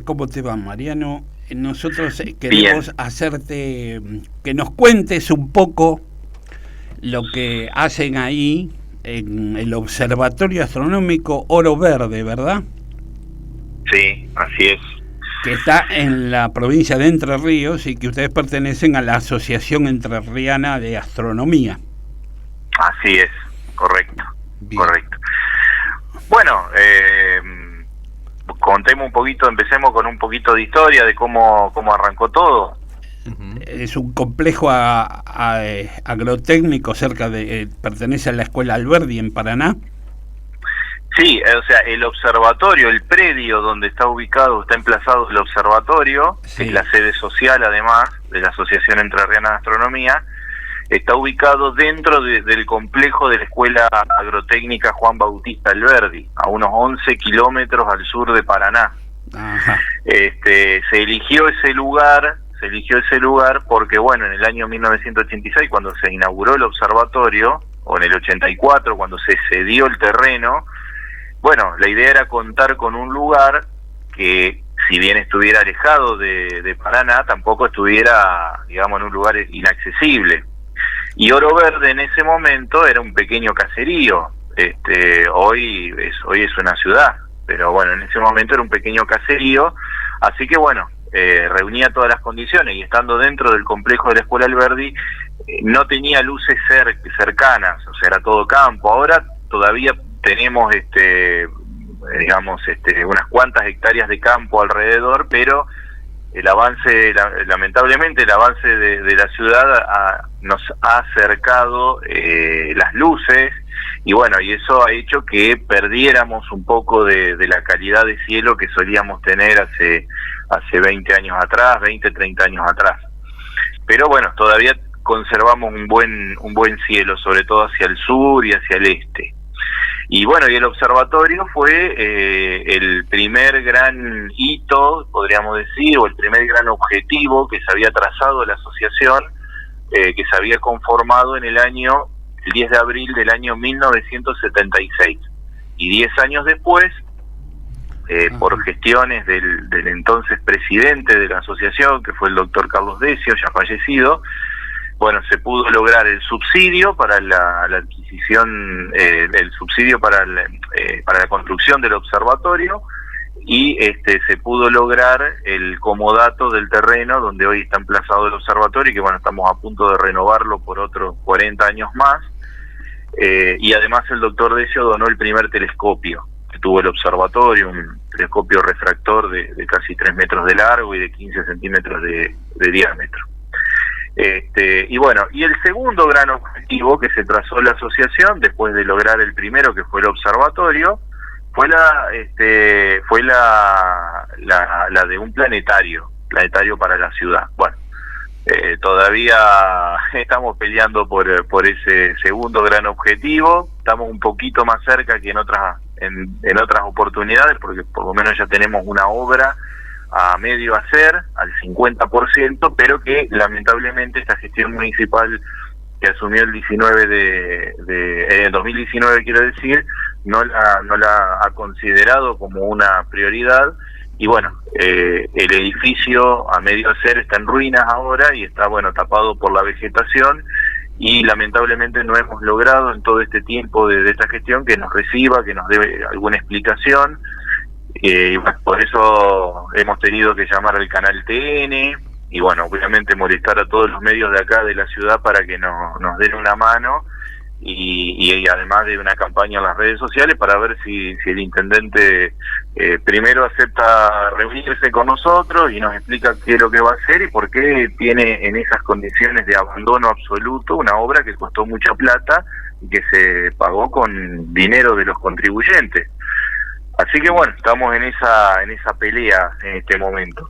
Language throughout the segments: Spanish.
¿Cómo te va, Mariano? Nosotros queremos hacerte que nos cuentes un poco lo que hacen ahí en el Observatorio Astronómico Oro Verde, ¿verdad? Sí, así es. Que está en la provincia de Entre Ríos y que ustedes pertenecen a la Asociación Entrerriana de Astronomía. Así es, correcto. Bien. Correcto. Bueno, contemos un poquito, empecemos con un poquito de historia de cómo arrancó todo. Es un complejo agrotécnico cerca de, pertenece a la Escuela Alberdi en Paraná. Sí, o sea, el observatorio, el predio donde está ubicado, está emplazado el observatorio, Sí. que es la sede social además de la Asociación Entrerriana de Astronomía, está ubicado dentro del complejo de la Escuela Agrotécnica Juan Bautista Alberdi, a unos 11 kilómetros al sur de Paraná. Ajá. Se eligió ese lugar porque, bueno, en el año 1986, cuando se inauguró el observatorio, o en el 84, cuando se cedió el terreno, bueno, la idea era contar con un lugar que, si bien estuviera alejado de Paraná, tampoco estuviera, digamos, en un lugar inaccesible. Y Oro Verde en ese momento era un pequeño caserío. Hoy es una ciudad, pero bueno, en ese momento era un pequeño caserío, así que bueno, reunía todas las condiciones, y estando dentro del complejo de la Escuela Alberdi, no tenía luces cercanas, o sea, era todo campo. Ahora todavía tenemos unas cuantas hectáreas de campo alrededor, pero el avance, lamentablemente el avance de la ciudad nos ha acercado las luces, y bueno, y eso ha hecho que perdiéramos un poco de la calidad de cielo que solíamos tener hace 20 años atrás, 20, 30 años atrás. Pero bueno, todavía conservamos un buen cielo, sobre todo hacia el sur y hacia el este. Y bueno, y el observatorio fue el primer gran hito, podríamos decir, o el primer gran objetivo que se había trazado la asociación, que se había conformado en el 10 de abril del año 1976. Y 10 años después, por gestiones del entonces presidente de la asociación, que fue el doctor Carlos Decio, ya fallecido, bueno, se pudo lograr el subsidio para la adquisición, el subsidio para la construcción del observatorio, y se pudo lograr el comodato del terreno donde hoy está emplazado el observatorio, y que bueno, estamos a punto de renovarlo por otros 40 años más. Y además el doctor Decio donó el primer telescopio que tuvo el observatorio, un telescopio refractor de casi 3 metros de largo y de 15 centímetros de diámetro. Y bueno, y el segundo gran objetivo que se trazó la asociación, después de lograr el primero, que fue el observatorio, fue la de un planetario para la ciudad. Bueno, todavía estamos peleando por ese segundo gran objetivo. Estamos un poquito más cerca que en otras oportunidades, porque por lo menos ya tenemos una obra a medio hacer, al 50%, pero que lamentablemente esta gestión municipal que asumió el 2019, quiero decir, no la ha considerado como una prioridad. Y bueno, el edificio a medio hacer está en ruinas ahora y está, bueno, tapado por la vegetación, y lamentablemente no hemos logrado en todo este tiempo de esta gestión que nos reciba, que nos dé alguna explicación. Y bueno, por eso hemos tenido que llamar al canal TN y bueno, obviamente molestar a todos los medios de acá de la ciudad para que nos den una mano, y además de una campaña en las redes sociales para ver si el intendente primero acepta reunirse con nosotros y nos explica qué es lo que va a hacer y por qué tiene en esas condiciones de abandono absoluto una obra que costó mucha plata y que se pagó con dinero de los contribuyentes. Así que bueno, estamos en esa pelea en este momento.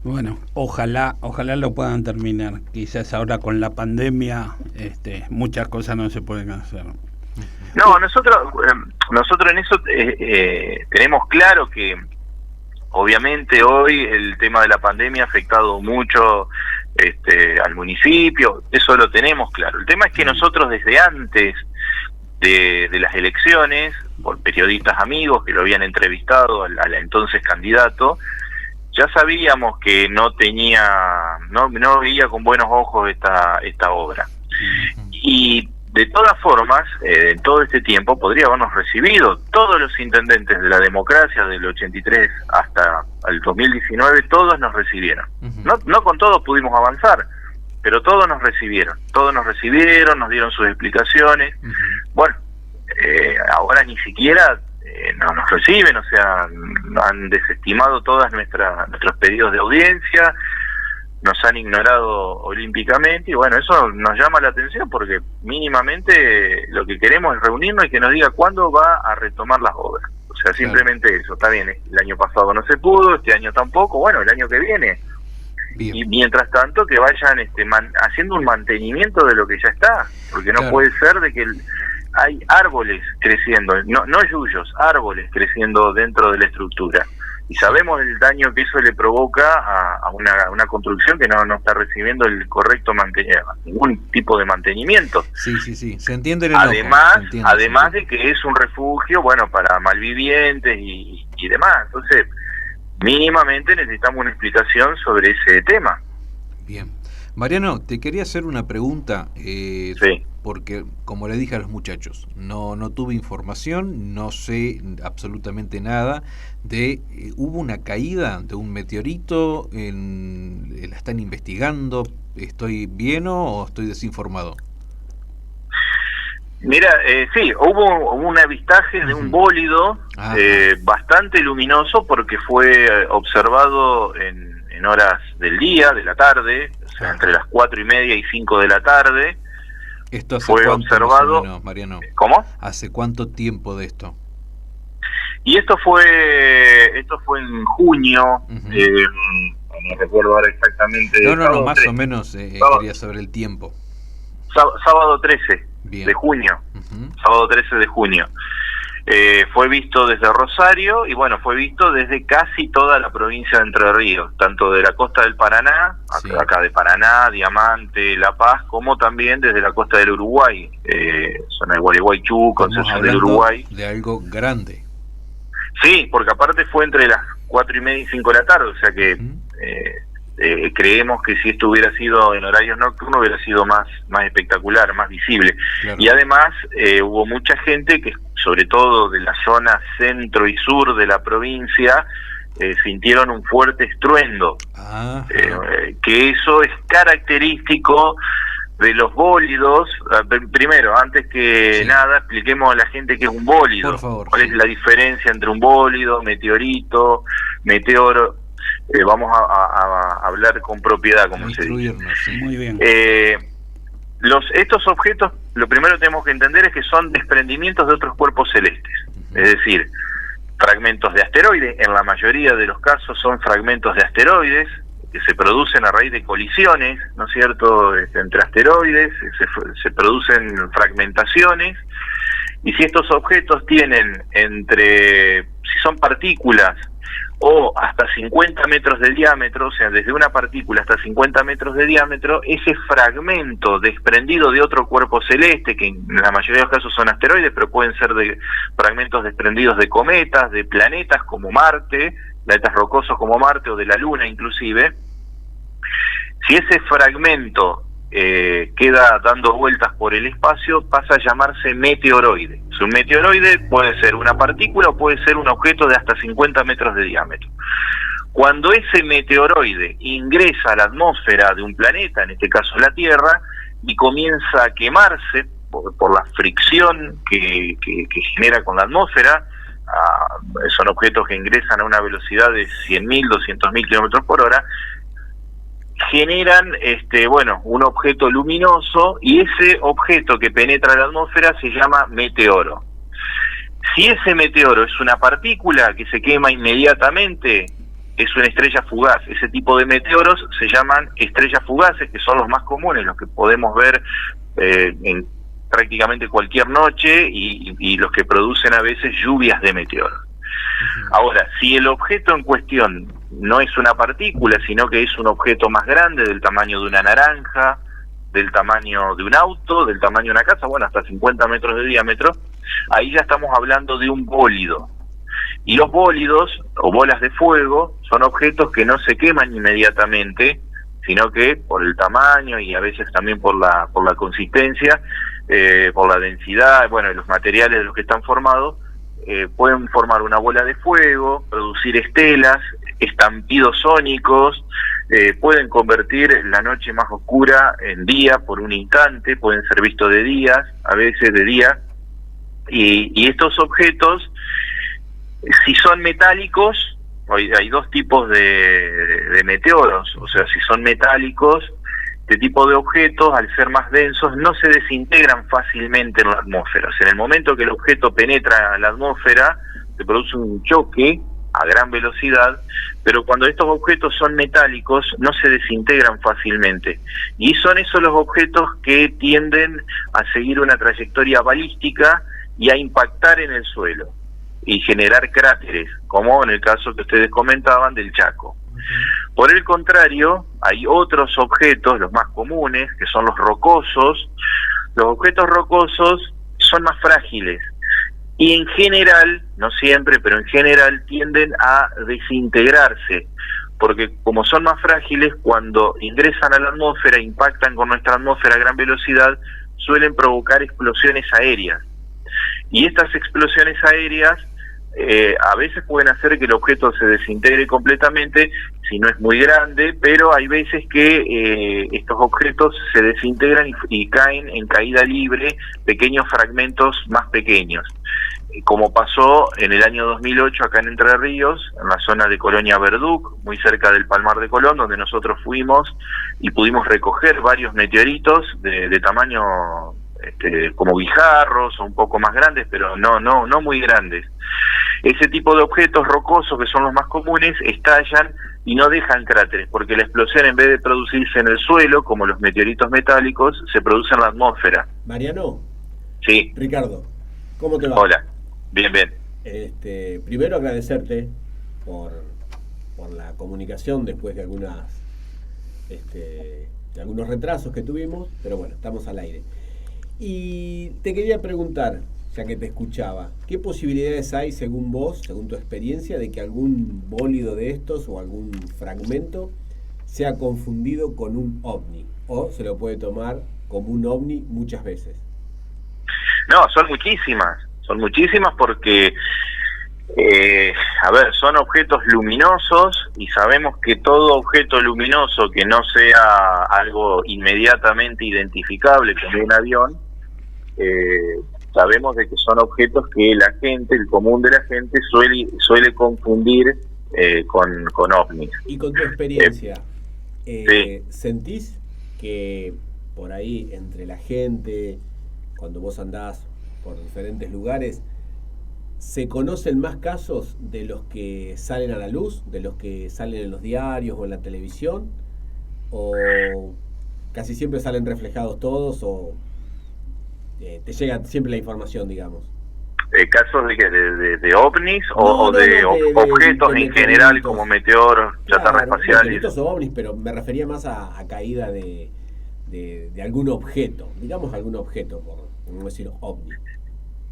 Bueno, ojalá lo puedan terminar. Quizás ahora con la pandemia muchas cosas no se pueden hacer. No, nosotros en eso tenemos claro que obviamente hoy el tema de la pandemia ha afectado mucho al municipio, eso lo tenemos claro. El tema es que nosotros desde antes de las elecciones, por periodistas amigos que lo habían entrevistado al entonces candidato, ya sabíamos que no veía con buenos ojos esta obra. Y de todas formas, en todo este tiempo podría habernos recibido todos los intendentes de la democracia del 83 hasta el 2019, todos nos recibieron. No con todos pudimos avanzar, pero todos nos recibieron, nos dieron sus explicaciones. Bueno, ahora ni siquiera no nos reciben, o sea, han desestimado todas nuestros pedidos de audiencia, nos han ignorado olímpicamente, y bueno, eso nos llama la atención porque mínimamente lo que queremos es reunirnos y que nos diga cuándo va a retomar las obras. O sea, simplemente eso. Está bien, el año pasado no se pudo, este año tampoco, bueno, el año que viene. Bien. Y mientras tanto que vayan haciendo un mantenimiento de lo que ya está, porque no puede ser de que hay árboles creciendo, no yuyos, árboles creciendo dentro de la estructura. Y sabemos el daño que eso le provoca a una construcción que no está recibiendo el correcto ningún tipo de mantenimiento. Sí, se entiende el enojo. Además de que es un refugio, bueno, para malvivientes y demás. Entonces, mínimamente necesitamos una explicación sobre ese tema. Bien. Mariano, te quería hacer una pregunta, sí. Porque como le dije a los muchachos, no tuve información, no sé absolutamente nada de hubo una caída de un meteorito, la están investigando, ¿estoy bien o estoy desinformado? Mira, sí, hubo un avistaje de un bólido bastante luminoso porque fue observado en horas del día, de la tarde, o sea, entre las 4:30 y 5 de la tarde. ¿Esto hace fue cuánto, observado, más o menos, Mariano? ¿Cómo? ¿Hace cuánto tiempo de esto? Y esto fue en junio, no recuerdo ahora exactamente. No, más o menos quería saber el tiempo. Sábado 13 Bien. de junio, sábado 13 de junio. Fue visto desde Rosario y bueno, fue visto desde casi toda la provincia de Entre Ríos, tanto de la costa del Paraná, acá de Paraná, Diamante, La Paz, como también desde la costa del Uruguay, zona de Gualeguaychú, Concepción del Uruguay. De algo grande. Sí, porque aparte fue entre las 4:30 y 5 de la tarde, o sea que creemos que si esto hubiera sido en horarios nocturnos hubiera sido más espectacular, más visible. Claro. Y además hubo mucha gente que, sobre todo de la zona centro y sur de la provincia, sintieron un fuerte estruendo, que eso es característico de los bólidos. Primero, antes que nada, expliquemos a la gente qué es un bólido. Por favor, ¿Cuál es la diferencia entre un bólido, meteorito, meteoro? Vamos a hablar con propiedad, como se dice. Sí. Muy bien. Estos objetos, lo primero que tenemos que entender es que son desprendimientos de otros cuerpos celestes. Es decir, fragmentos de asteroides, en la mayoría de los casos son fragmentos de asteroides que se producen a raíz de colisiones, ¿no es cierto?, entre asteroides, se producen fragmentaciones, y si estos objetos tienen si son partículas o hasta 50 metros de diámetro, o sea, desde una partícula hasta 50 metros de diámetro, ese fragmento desprendido de otro cuerpo celeste, que en la mayoría de los casos son asteroides, pero pueden ser de fragmentos desprendidos de cometas, de planetas como Marte, planetas rocosos como Marte o de la Luna inclusive, si ese fragmento queda dando vueltas por el espacio, pasa a llamarse meteoroide. Un meteoroide puede ser una partícula o puede ser un objeto de hasta 50 metros de diámetro. Cuando ese meteoroide ingresa a la atmósfera de un planeta, en este caso la Tierra, y comienza a quemarse por la fricción que genera con la atmósfera, son objetos que ingresan a una velocidad de 100.000, 200.000 kilómetros por hora, generan un objeto luminoso, y ese objeto que penetra la atmósfera se llama meteoro. Si ese meteoro es una partícula que se quema inmediatamente, es una estrella fugaz. Ese tipo de meteoros se llaman estrellas fugaces, que son los más comunes, los que podemos ver en prácticamente cualquier noche, y los que producen a veces lluvias de meteoros. Ahora, si el objeto en cuestión no es una partícula, sino que es un objeto más grande, del tamaño de una naranja, del tamaño de un auto, del tamaño de una casa, bueno, hasta 50 metros de diámetro, ahí ya estamos hablando de un bólido. Y los bólidos o bolas de fuego son objetos que no se queman inmediatamente, sino que por el tamaño y a veces también por la consistencia, por la densidad, bueno, los materiales de los que están formados, pueden formar una bola de fuego, producir estelas, estampidos sónicos, pueden convertir la noche más oscura en día por un instante, pueden ser vistos de días, a veces de día, y estos objetos, si son metálicos, hay dos tipos de meteoros, o sea, si son metálicos, este tipo de objetos, al ser más densos, no se desintegran fácilmente en la atmósfera. O sea, en el momento que el objeto penetra en la atmósfera, se produce un choque a gran velocidad, pero cuando estos objetos son metálicos, no se desintegran fácilmente. Y son esos los objetos que tienden a seguir una trayectoria balística y a impactar en el suelo y generar cráteres, como en el caso que ustedes comentaban del Chaco. Por el contrario, hay otros objetos, los más comunes, que son los rocosos. Los objetos rocosos son más frágiles y en general, no siempre, pero en general tienden a desintegrarse, porque como son más frágiles, cuando ingresan a la atmósfera, impactan con nuestra atmósfera a gran velocidad, suelen provocar explosiones aéreas. Y estas explosiones aéreas a veces pueden hacer que el objeto se desintegre completamente si no es muy grande, pero hay veces que estos objetos se desintegran y caen en caída libre, pequeños fragmentos más pequeños, como pasó en el año 2008 acá en Entre Ríos, en la zona de Colonia Verduc, muy cerca del Palmar de Colón, donde nosotros fuimos y pudimos recoger varios meteoritos de tamaño como guijarros o un poco más grandes, pero no muy grandes. Ese tipo de objetos rocosos, que son los más comunes, estallan y no dejan cráteres, porque la explosión, en vez de producirse en el suelo, como los meteoritos metálicos, se produce en la atmósfera. Mariano. Sí. Ricardo, ¿cómo te va? Hola, bien. Primero agradecerte por la comunicación después de algunos retrasos que tuvimos, pero bueno, estamos al aire. Y te quería preguntar, ya que te escuchaba, ¿qué posibilidades hay, según vos, según tu experiencia, de que algún bólido de estos o algún fragmento sea confundido con un ovni? ¿O se lo puede tomar como un ovni muchas veces? No, son muchísimas porque, son objetos luminosos y sabemos que todo objeto luminoso que no sea algo inmediatamente identificable como un avión, sabemos de que son objetos que la gente, el común de la gente, suele confundir con ovnis. Y con tu experiencia, sí. ¿sentís que por ahí entre la gente, cuando vos andás por diferentes lugares, se conocen más casos de los que salen a la luz, de los que salen en los diarios o en la televisión? ¿O casi siempre salen reflejados todos o te llega siempre la información, digamos? ¿Casos de ovnis o de objetos en general, como meteoros, chatarra espacial? Meteoritos o ovnis, pero me refería más a caída de algún objeto, digamos algún objeto, por no decir ovni.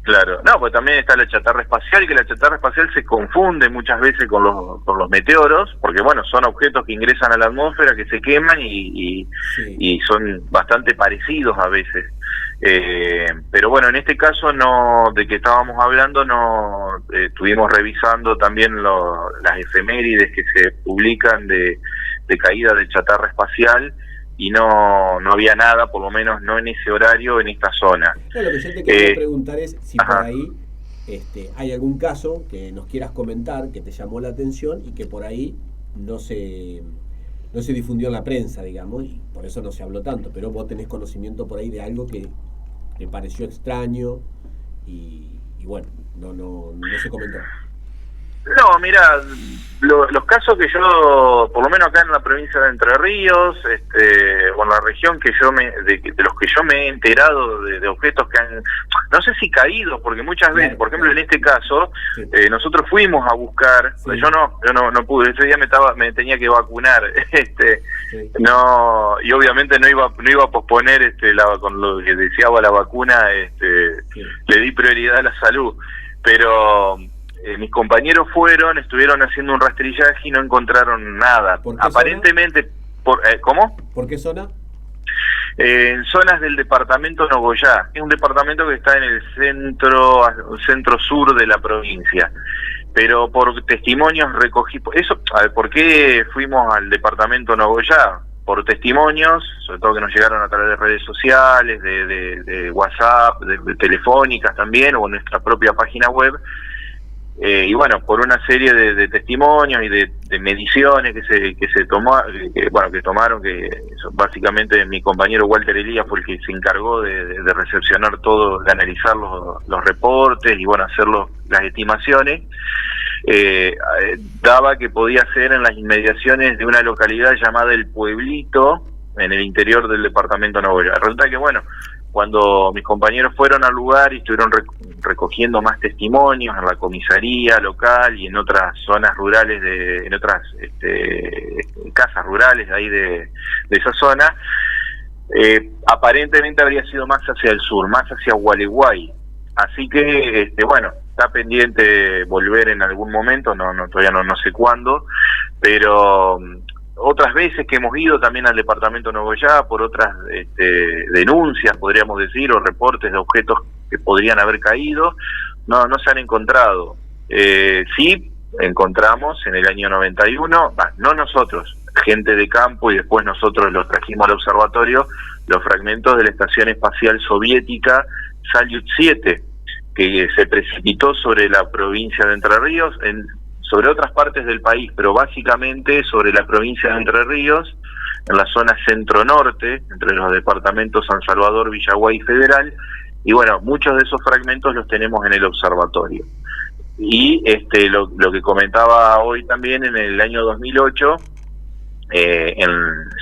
Claro, no, pues también está la chatarra espacial, que la chatarra espacial se confunde muchas veces con los meteoros, porque bueno, son objetos que ingresan a la atmósfera, que se queman y son bastante parecidos a veces. Pero bueno, en este caso de que estábamos hablando, estuvimos revisando también las efemérides que se publican de caída de chatarra espacial, y no había nada, por lo menos no en ese horario, en esta zona. No, lo que yo te quería preguntar es si por ahí hay algún caso que nos quieras comentar, que te llamó la atención y que por ahí no se difundió en la prensa, digamos, y por eso no se habló tanto, pero vos tenés conocimiento por ahí de algo que te pareció extraño y bueno, no se comentó. No, mira, los casos que yo, por lo menos acá en la provincia de Entre Ríos, o en la región que de los que yo me he enterado de objetos que han, no sé si caídos, porque muchas veces, por ejemplo, en este caso, nosotros fuimos a buscar, yo no pude, ese día me tenía que vacunar, no, y obviamente no iba a posponer con lo que deseaba la vacuna, le di prioridad a la salud, pero mis compañeros estuvieron haciendo un rastrillaje y no encontraron nada. Aparentemente, ¿cómo? ¿Por qué zona? En zonas del departamento Nogoyá. Es un departamento que está en el centro sur de la provincia. Pero por testimonios recogí... Eso, a ver, ¿por qué fuimos al departamento Nogoyá? Por testimonios, sobre todo que nos llegaron a través de redes sociales, de WhatsApp, de telefónicas también, o en nuestra propia página web. Y bueno, por una serie de testimonios y de mediciones que tomaron, que básicamente mi compañero Walter Elías fue el que se encargó de recepcionar todo, de analizar los reportes y bueno, hacer las estimaciones. Daba que podía ser en las inmediaciones de una localidad llamada El Pueblito, en el interior del departamento Nogoyá. Resulta que bueno, cuando mis compañeros fueron al lugar y estuvieron recogiendo más testimonios en la comisaría local y en otras zonas rurales, en otras casas rurales de ahí de esa zona, aparentemente habría sido más hacia el sur, más hacia Gualeguay. Así que, bueno, está pendiente volver en algún momento, todavía no sé cuándo, pero otras veces que hemos ido también al departamento Nogoyá por otras denuncias, podríamos decir, o reportes de objetos que podrían haber caído, no se han encontrado. Sí encontramos en el año 91, no nosotros, gente de campo, y después nosotros los trajimos al observatorio, los fragmentos de la estación espacial soviética Salyut 7, que se precipitó sobre la provincia de Entre Ríos, sobre otras partes del país, pero básicamente sobre la provincia de Entre Ríos, en la zona centro-norte, entre los departamentos San Salvador, Villaguay y Federal, y bueno, muchos de esos fragmentos los tenemos en el observatorio. Y lo que comentaba hoy también, en el año 2008,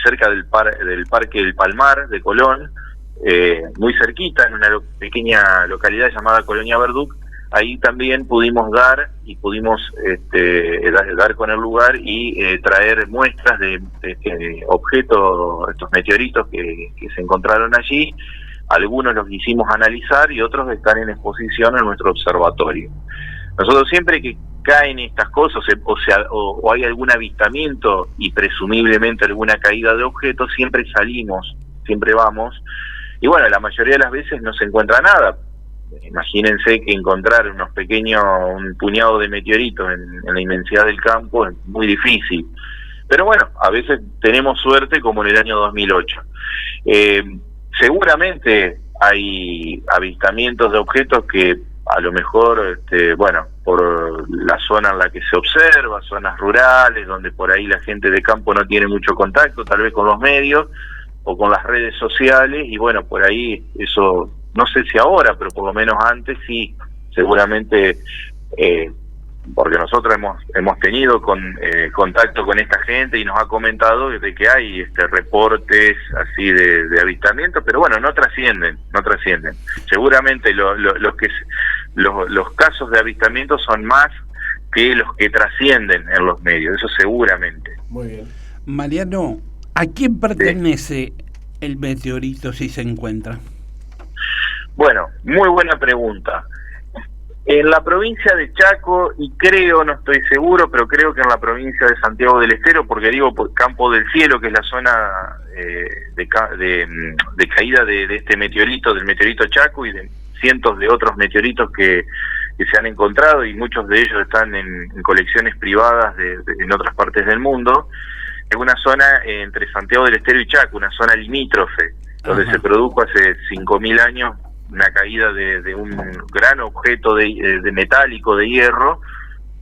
cerca del Parque del Palmar de Colón, muy cerquita, en una pequeña localidad llamada Colonia Verduc, ahí también pudimos dar con el lugar y traer muestras de objetos, estos meteoritos que se encontraron allí. Algunos los hicimos analizar y otros están en exposición en nuestro observatorio. Nosotros siempre que caen estas cosas, o hay algún avistamiento y presumiblemente alguna caída de objetos, siempre vamos, y bueno, la mayoría de las veces no se encuentra nada. Imagínense que encontrar un puñado de meteoritos en la inmensidad del campo es muy difícil. Pero bueno, a veces tenemos suerte, como en el año 2008. Seguramente hay avistamientos de objetos que a lo mejor, por la zona en la que se observa, zonas rurales, donde por ahí la gente de campo no tiene mucho contacto, tal vez con los medios o con las redes sociales, y bueno, por ahí eso... No sé si ahora, pero por lo menos antes sí, seguramente, porque nosotros hemos tenido contacto con esta gente y nos ha comentado de que hay reportes así de avistamiento, pero bueno, no trascienden. Seguramente los casos de avistamiento son más que los que trascienden en los medios, eso seguramente. Muy bien. Mariano, ¿a quién pertenece el meteorito si se encuentra? Bueno, muy buena pregunta. En la provincia de Chaco, y no estoy seguro, pero creo que en la provincia de Santiago del Estero, porque digo por Campo del Cielo, que es la zona de caída de este meteorito, del meteorito Chaco, y de cientos de otros meteoritos que se han encontrado, y muchos de ellos están en colecciones privadas en otras partes del mundo. Es una zona entre Santiago del Estero y Chaco, una zona limítrofe, donde se produjo hace 5.000 años una caída de un gran objeto de metálico, de hierro,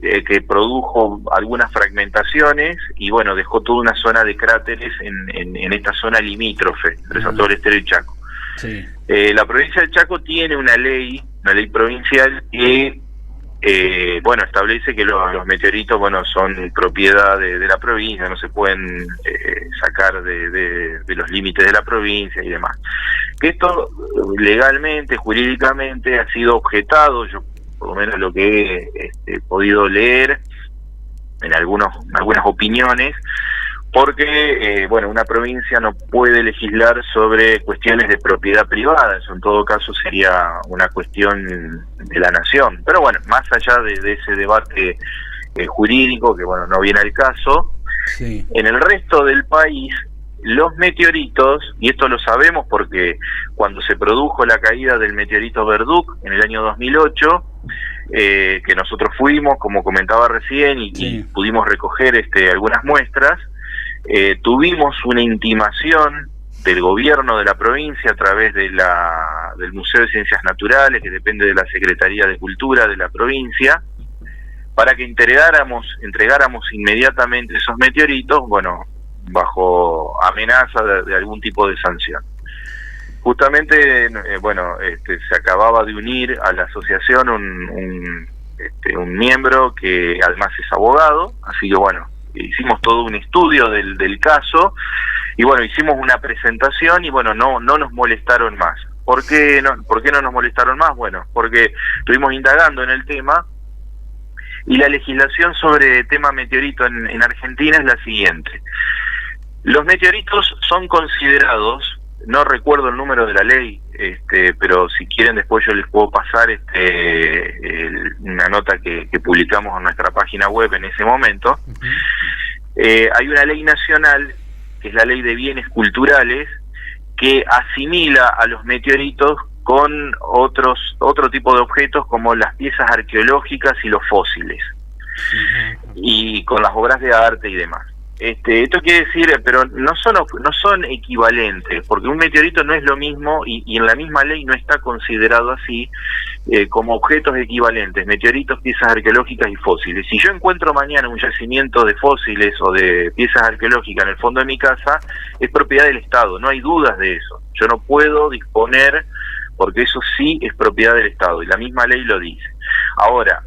que produjo algunas fragmentaciones y bueno, dejó toda una zona de cráteres en esta zona limítrofe entre Santiago del Estero y Chaco. Sí. La provincia de Chaco tiene una ley provincial que establece que los meteoritos son propiedad de la provincia, no se pueden sacar de los límites de la provincia y demás. Que esto legalmente, jurídicamente ha sido objetado, yo por lo menos lo que he podido leer en algunas opiniones, porque bueno, una provincia no puede legislar sobre cuestiones de propiedad privada, eso en todo caso sería una cuestión de la nación. Pero bueno, más allá de ese debate jurídico, que bueno, no viene al caso, Sí. en el resto del país los meteoritos, y esto lo sabemos porque cuando se produjo la caída del meteorito Verduk en el año 2008, que nosotros fuimos, como comentaba recién, y Sí. pudimos recoger algunas muestras, tuvimos una intimación del gobierno de la provincia a través del Museo de Ciencias Naturales, que depende de la Secretaría de Cultura de la provincia, para que entregáramos inmediatamente esos meteoritos, bueno, bajo amenaza de algún tipo de sanción. Justamente, bueno, se acababa de unir a la asociación un miembro que además es abogado, así que bueno, hicimos todo un estudio del caso, y bueno, hicimos una presentación, y bueno, no nos molestaron más. ¿Por qué no nos molestaron más? Bueno, porque estuvimos indagando en el tema, y la legislación sobre el tema meteorito en Argentina es la siguiente. Los meteoritos son considerados, no recuerdo el número de la ley, pero si quieren después yo les puedo pasar una nota que publicamos en nuestra página web en ese momento. Hay una ley nacional, que es la Ley de Bienes Culturales, que asimila a los meteoritos con otro tipo de objetos, como las piezas arqueológicas y los fósiles, y con las obras de arte y demás. Esto quiere decir, pero no son equivalentes, porque un meteorito no es lo mismo, y en la misma ley no está considerado así, como objetos equivalentes, meteoritos, piezas arqueológicas y fósiles. Si yo encuentro mañana un yacimiento de fósiles o de piezas arqueológicas en el fondo de mi casa, es propiedad del Estado, no hay dudas de eso. Yo no puedo disponer, porque eso sí es propiedad del Estado, y la misma ley lo dice. Ahora,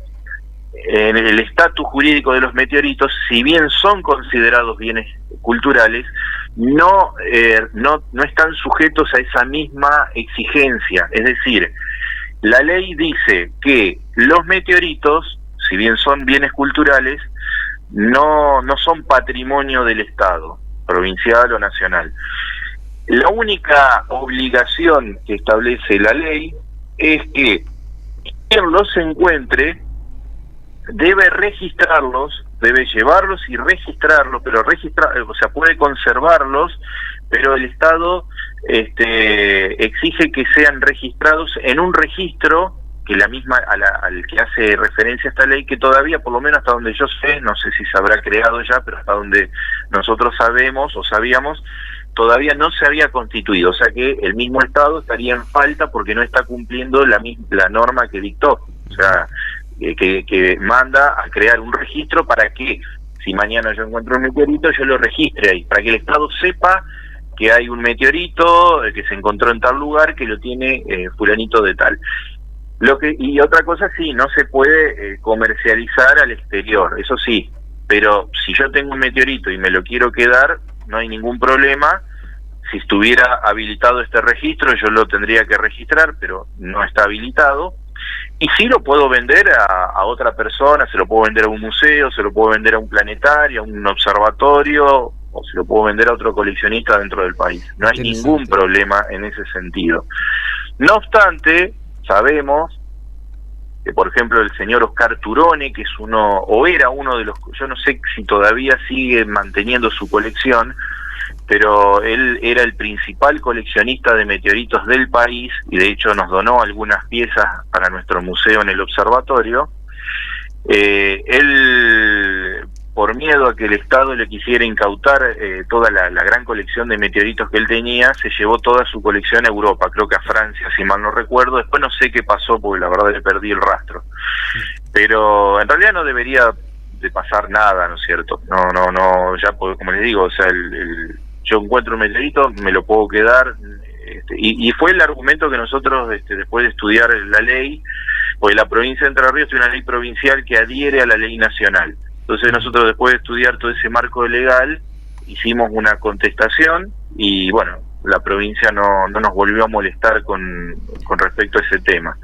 en el estatus jurídico de los meteoritos, si bien son considerados bienes culturales, no están sujetos a esa misma exigencia. Es decir, la ley dice que los meteoritos, si bien son bienes culturales, no son patrimonio del Estado, provincial o nacional. La única obligación que establece la ley es que quien los encuentre debe registrarlos, debe llevarlos y registrarlos, pero puede conservarlos, pero el Estado exige que sean registrados en un registro que al que hace referencia esta ley, que todavía, por lo menos hasta donde yo sé, no sé si se habrá creado ya, pero hasta donde nosotros sabemos o sabíamos, todavía no se había constituido, o sea que el mismo Estado estaría en falta porque no está cumpliendo la norma que dictó, o sea, que manda a crear un registro para que, si mañana yo encuentro un meteorito, yo lo registre ahí, para que el Estado sepa que hay un meteorito que se encontró en tal lugar, que lo tiene fulanito de tal. Y otra cosa, sí, no se puede comercializar al exterior, eso sí, pero si yo tengo un meteorito y me lo quiero quedar, no hay ningún problema. Si estuviera habilitado este registro, yo lo tendría que registrar, pero no está habilitado. Y sí lo puedo vender a otra persona, se lo puedo vender a un museo, se lo puedo vender a un planetario, a un observatorio, o se lo puedo vender a otro coleccionista dentro del país. No hay ningún problema en ese sentido. No obstante, sabemos que, por ejemplo, el señor Oscar Turone, que es era uno de los, yo no sé si todavía sigue manteniendo su colección, pero él era el principal coleccionista de meteoritos del país, y de hecho nos donó algunas piezas para nuestro museo en el observatorio. Él, por miedo a que el Estado le quisiera incautar toda la gran colección de meteoritos que él tenía, se llevó toda su colección a Europa, creo que a Francia, si mal no recuerdo. Después no sé qué pasó, porque la verdad le perdí el rastro. Pero en realidad no debería de pasar nada, ¿no es cierto? No, ya como les digo, o sea, yo encuentro un meteorito, me lo puedo quedar, y fue el argumento que nosotros, después de estudiar la ley, porque la provincia de Entre Ríos tiene una ley provincial que adhiere a la ley nacional. Entonces nosotros, después de estudiar todo ese marco legal, hicimos una contestación, y bueno, la provincia no nos volvió a molestar con respecto a ese tema.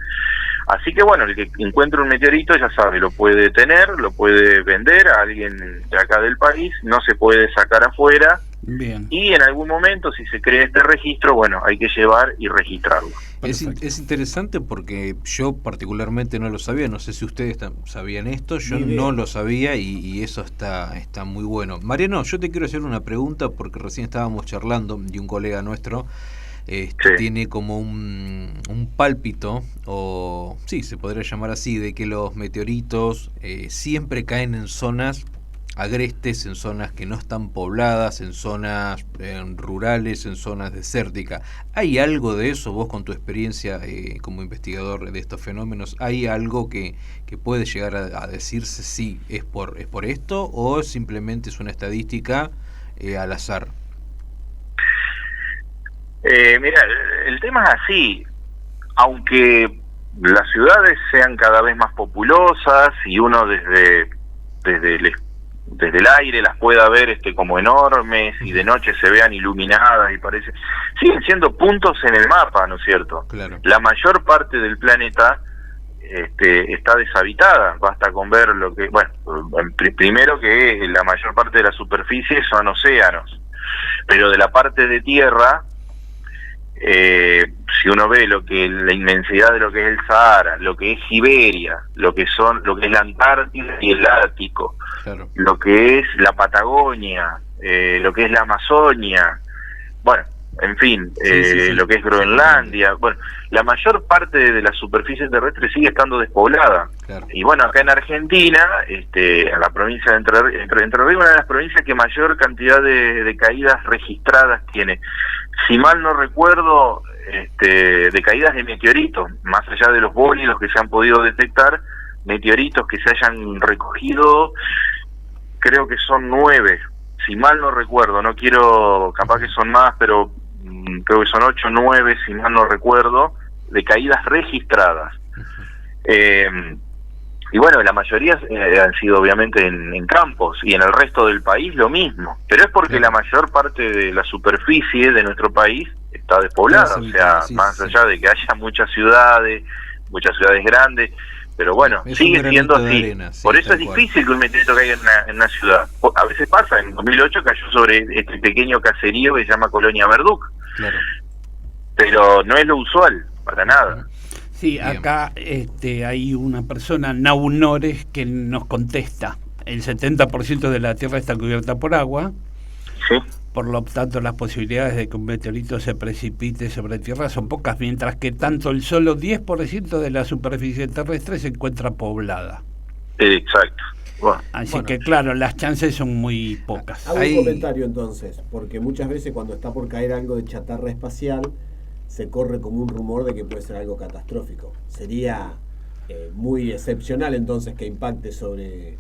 Así que bueno, el que encuentre un meteorito ya sabe, lo puede tener, lo puede vender a alguien de acá del país, no se puede sacar afuera. Bien. Y en algún momento, si se crea este registro, bueno, hay que llevar y registrarlo. Es interesante porque yo particularmente no lo sabía, no sé si ustedes sabían esto, yo no lo sabía y eso está muy bueno. Mariano, yo te quiero hacer una pregunta porque recién estábamos charlando y un colega nuestro tiene como un pálpito, o sí, se podría llamar así, de que los meteoritos siempre caen en zonas agrestes, en zonas que no están pobladas, en zonas rurales, en zonas desérticas. ¿Hay algo de eso, vos con tu experiencia como investigador de estos fenómenos, hay algo que puede llegar a decirse si es por esto o simplemente es una estadística al azar? Mira, el tema es así, aunque las ciudades sean cada vez más populosas y uno desde el aire las pueda ver como enormes y de noche se vean iluminadas y siguen siendo puntos en el mapa, ¿no es cierto? Claro. La mayor parte del planeta está deshabitada, basta con ver lo que, bueno, primero que la mayor parte de la superficie son océanos, pero de la parte de tierra, si uno ve la inmensidad de lo que es el Sahara, lo que es Siberia, lo que es la Antártida y el Ártico, claro, lo que es la Patagonia, lo que es la Amazonia, bueno, en fin, lo que es Groenlandia, bueno, la mayor parte de la superficie terrestre sigue estando despoblada. claro. Y bueno, acá en Argentina, en la provincia de Entre Ríos, una de las provincias que mayor cantidad de caídas registradas tiene. Si mal no recuerdo, de caídas de meteoritos, más allá de los bólidos que se han podido detectar, meteoritos que se hayan recogido, creo que son 9, si mal no recuerdo, no quiero, capaz que son más, pero creo que son 8 o 9, si mal no recuerdo, de caídas registradas. Y bueno, la mayoría han sido obviamente en campos, y en el resto del país lo mismo, pero es porque la mayor parte de la superficie de nuestro país está despoblada, o sea, más allá de que haya muchas ciudades grandes, pero bueno, sigue siendo así. Arena, sí, por eso es cual. difícil que un meteorito caiga en una ciudad. A veces pasa, en 2008 cayó sobre este pequeño caserío que se llama Colonia Verduc, Claro. pero no es lo usual, para nada. Sí, Bien. acá hay una persona, Naunores, que nos contesta. El 70% de la Tierra está cubierta por agua, Sí. por lo tanto las posibilidades de que un meteorito se precipite sobre Tierra son pocas, mientras que tanto el solo 10% de la superficie terrestre se encuentra poblada. Exacto. Bueno. Así que claro, las chances son muy pocas. Hago un comentario entonces, porque muchas veces cuando está por caer algo de chatarra espacial, se corre como un rumor de que puede ser algo catastrófico. Sería muy excepcional entonces que impacte sobre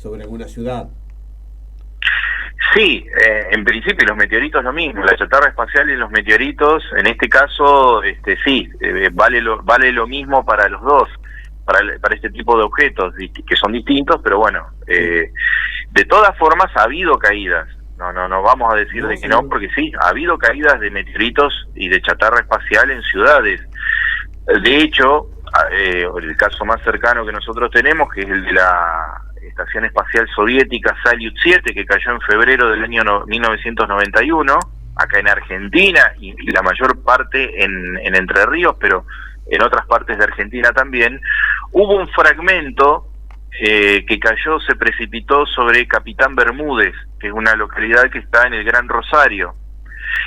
alguna ciudad. Sí, en principio los meteoritos lo mismo, la chatarra espacial y los meteoritos, en este caso, sí, vale lo mismo para los dos, para este tipo de objetos, que son distintos, pero bueno, de todas formas ha habido caídas. No vamos a decir de que no, porque sí, ha habido caídas de meteoritos y de chatarra espacial en ciudades. De hecho, el caso más cercano que nosotros tenemos, que es el de la Estación Espacial Soviética Salyut 7, que cayó en febrero del año 1991, acá en Argentina, y la mayor parte en Entre Ríos, pero en otras partes de Argentina también, hubo un fragmento que cayó, se precipitó sobre Capitán Bermúdez, que es una localidad que está en el Gran Rosario,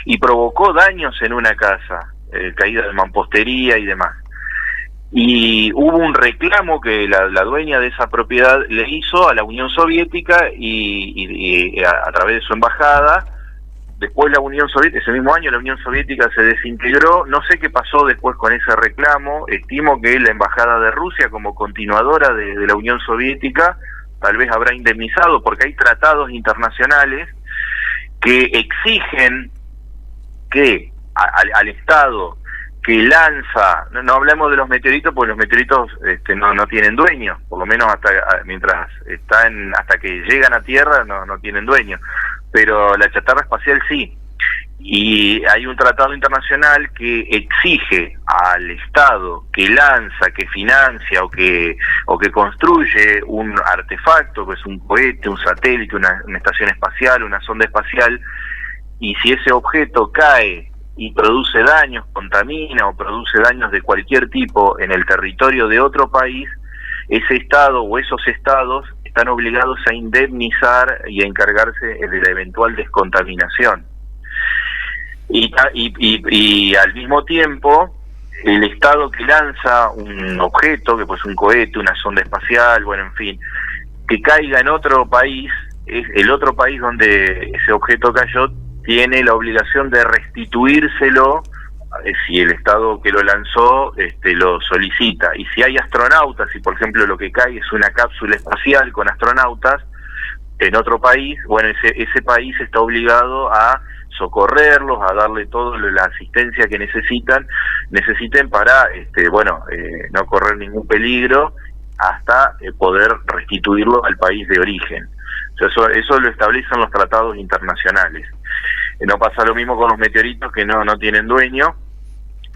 y provocó daños en una casa, caída de mampostería y demás. Y hubo un reclamo que la dueña de esa propiedad le hizo a la Unión Soviética y a través de su embajada. Después la Unión Soviética, ese mismo año la Unión Soviética se desintegró. No sé qué pasó después con ese reclamo. Estimo que la embajada de Rusia, como continuadora de la Unión Soviética, tal vez habrá indemnizado, porque hay tratados internacionales que exigen que al Estado que lanza, no hablamos de los meteoritos, porque los meteoritos no tienen dueño, por lo menos mientras hasta que llegan a Tierra no tienen dueño, pero la chatarra espacial sí. y hay un tratado internacional que exige al Estado que lanza, que financia o que construye un artefacto, que es un cohete, un satélite, una estación espacial, una sonda espacial, y si ese objeto cae y produce daños, contamina o produce daños de cualquier tipo en el territorio de otro país, ese Estado o esos Estados están obligados a indemnizar y a encargarse de la eventual descontaminación. Y al mismo tiempo, el Estado que lanza un objeto, que pues un cohete, una sonda espacial, bueno, en fin, que caiga en otro país, es el otro país donde ese objeto cayó, tiene la obligación de restituírselo si el Estado que lo lanzó lo solicita. Y si hay astronautas, si por ejemplo lo que cae es una cápsula espacial con astronautas en otro país, bueno, ese país está obligado a socorrerlos, a darle toda la asistencia que necesiten para no correr ningún peligro hasta poder restituirlo al país de origen. O sea, eso lo establecen los tratados internacionales. No pasa lo mismo con los meteoritos, que no tienen dueño,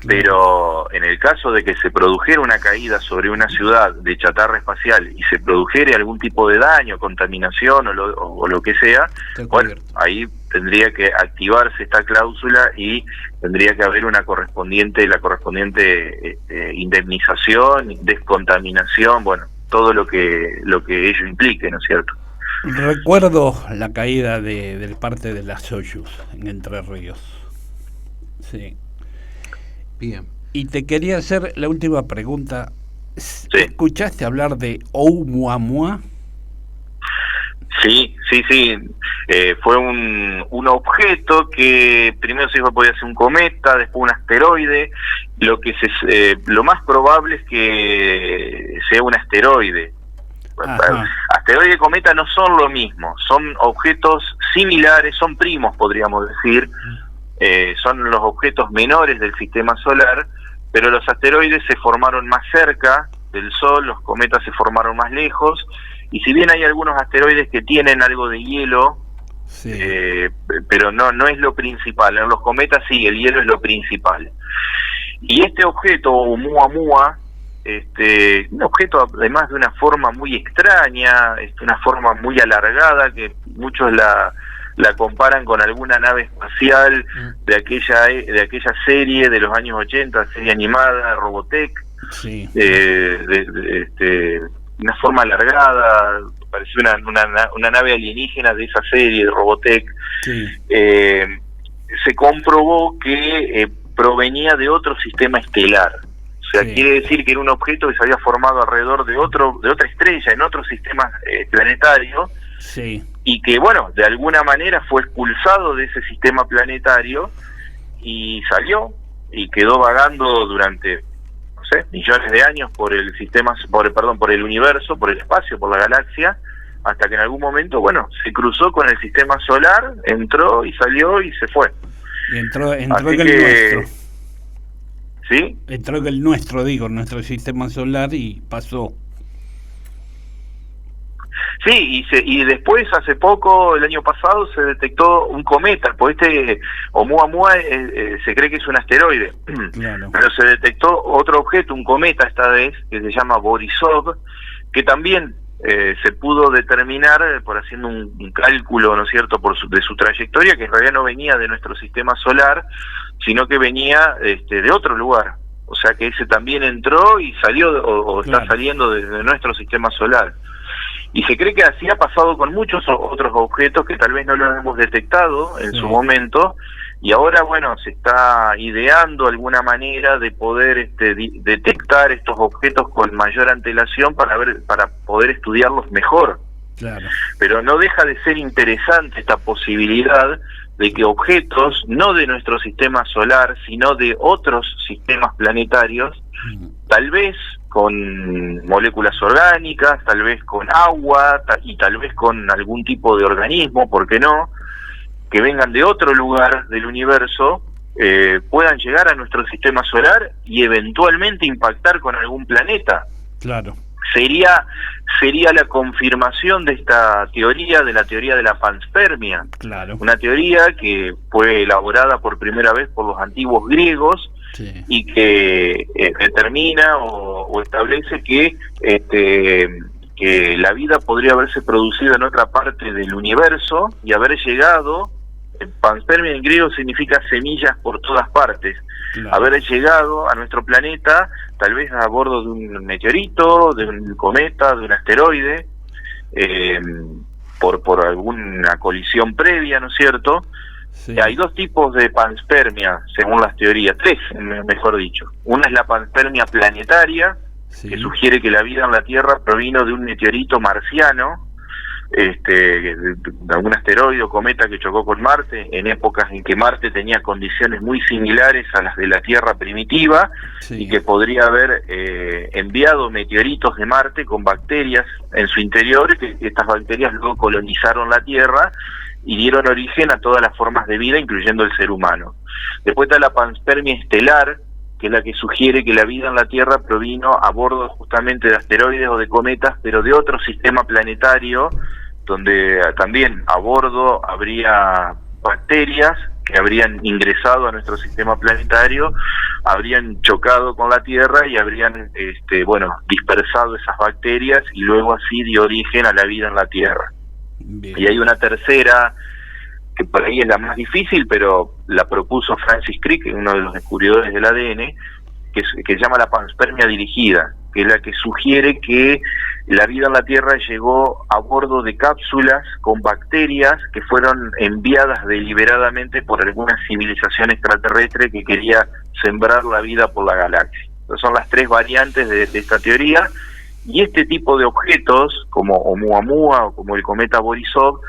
pero en el caso de que se produjera una caída sobre una ciudad de chatarra espacial y se produjera algún tipo de daño, contaminación o lo que sea, bueno, ahí tendría que activarse esta cláusula y tendría que haber la correspondiente indemnización, descontaminación, bueno, todo lo que ello implique, ¿no es cierto? Recuerdo la caída del parte de la Soyuz en Entre Ríos. Sí. Bien. Y te quería hacer la última pregunta. Sí. ¿Escuchaste hablar de Oumuamua? Sí. Fue un objeto que primero se dijo que podía ser un cometa, después un asteroide. Lo más probable es que sea un asteroide. Ajá. Asteroide y cometa no son lo mismo, son objetos similares, son primos, podríamos decir. Son los objetos menores del sistema solar, pero los asteroides se formaron más cerca del Sol, los cometas se formaron más lejos, y si bien hay algunos asteroides que tienen algo de hielo, sí, pero no es lo principal. En los cometas sí, el hielo es lo principal. Y este objeto, Oumuamua, un objeto además de una forma muy extraña, una forma muy alargada, que muchos la comparan con alguna nave espacial de aquella serie de los años 80, serie animada, Robotech. Sí. Una forma alargada, pareció una nave alienígena de esa serie de Robotech. Sí. Se comprobó que provenía de otro sistema estelar. O sea, sí, quiere decir que era un objeto que se había formado alrededor de otra estrella, en otro sistema planetario. Sí. Y que, bueno, de alguna manera fue expulsado de ese sistema planetario y salió y quedó vagando durante, no sé, millones de años por el universo, por el espacio, por la galaxia, hasta que en algún momento, bueno, se cruzó con el sistema solar, entró y salió y se fue. Y entró que el nuestro. ¿Sí? Entró que el nuestro, nuestro sistema solar y pasó. Sí, y después, hace poco, el año pasado, se detectó un cometa, porque Oumuamua se cree que es un asteroide, claro, pero se detectó otro objeto, un cometa esta vez, que se llama Borisov, que también se pudo determinar por haciendo un cálculo, ¿no es cierto?, de su trayectoria, que en realidad no venía de nuestro sistema solar, sino que venía de otro lugar. O sea que ese también entró y salió, o claro, está saliendo de nuestro sistema solar. Y se cree que así ha pasado con muchos otros objetos que tal vez no lo hemos detectado en su momento, y ahora, bueno, se está ideando alguna manera de poder detectar estos objetos con mayor antelación para poder estudiarlos mejor. Claro. Pero no deja de ser interesante esta posibilidad de que objetos, no de nuestro sistema solar, sino de otros sistemas planetarios, tal vez con moléculas orgánicas, tal vez con agua, y tal vez con algún tipo de organismo, ¿por qué no?, que vengan de otro lugar del universo, puedan llegar a nuestro sistema solar y eventualmente impactar con algún planeta. Claro. sería la confirmación de esta teoría, de la teoría de la panspermia. Claro. Una teoría que fue elaborada por primera vez por los antiguos griegos, sí, y que determina o establece que la vida podría haberse producido en otra parte del universo y haber llegado. Panspermia en griego significa semillas por todas partes. Claro. Haber llegado a nuestro planeta tal vez a bordo de un meteorito, de un cometa, de un asteroide, por alguna colisión previa, ¿no es cierto? Sí. Hay dos tipos de panspermia, según las teorías, tres, mejor dicho. Una es la panspermia planetaria, sí, que sugiere que la vida en la Tierra provino de un meteorito marciano, de algún asteroide o cometa que chocó con Marte en épocas en que Marte tenía condiciones muy similares a las de la Tierra primitiva, sí, y que podría haber enviado meteoritos de Marte con bacterias en su interior, que estas bacterias luego colonizaron la Tierra y dieron origen a todas las formas de vida, incluyendo el ser humano. Después está la panspermia estelar, que es la que sugiere que la vida en la Tierra provino a bordo justamente de asteroides o de cometas, pero de otro sistema planetario, donde también a bordo habría bacterias que habrían ingresado a nuestro sistema planetario, habrían chocado con la Tierra y habrían dispersado esas bacterias, y luego así dio origen a la vida en la Tierra. Bien. Y hay una tercera, que por ahí es la más difícil, pero la propuso Francis Crick, uno de los descubridores del ADN, que se llama la panspermia dirigida, que es la que sugiere que la vida en la Tierra llegó a bordo de cápsulas con bacterias que fueron enviadas deliberadamente por alguna civilización extraterrestre que quería sembrar la vida por la galaxia. Entonces son las tres variantes de esta teoría, y este tipo de objetos, como Oumuamua o como el cometa Borisov,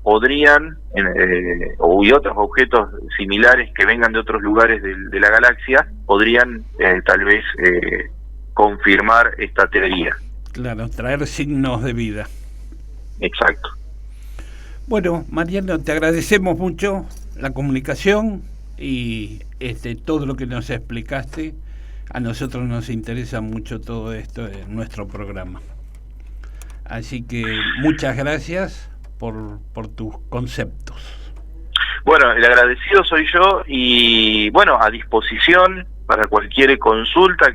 podrían, y otros objetos similares que vengan de otros lugares de la galaxia, podrían tal vez confirmar esta teoría. Claro, traer signos de vida. Exacto. Bueno, Mariano, te agradecemos mucho la comunicación y todo lo que nos explicaste. A nosotros nos interesa mucho todo esto en nuestro programa. Así que muchas gracias por tus conceptos. Bueno, el agradecido soy yo, y bueno, a disposición para cualquier consulta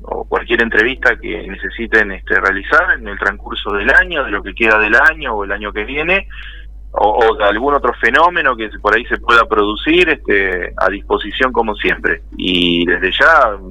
o cualquier entrevista que necesiten realizar en el transcurso del año, de lo que queda del año o el año que viene, o de algún otro fenómeno que por ahí se pueda producir, a disposición como siempre. Y desde ya